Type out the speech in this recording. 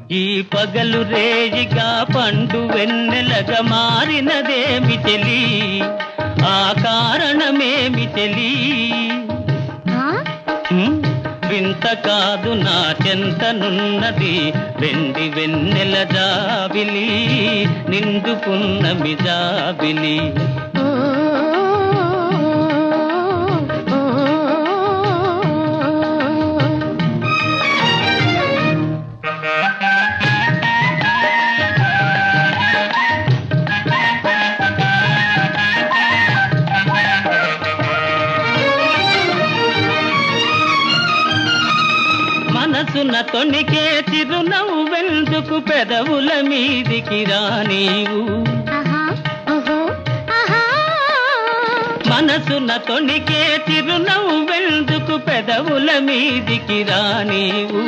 ఈ పగలు రేయిగా పండు వెన్నెలగా మారినదేమి తెలి, ఆ కారణమేమి తెలి. వింత కాదు నా చెంతనున్నది వెండి వెన్నెల జాబిలి, నిండుకున్నమి జాబిలి. మనసున తొణికే చిరునవ్వెందుకు పెదవుల మీదికి రానీవు, మనసున తొణికే చిరునవ్వెందుకు పెదవుల మీదికి రానీవు.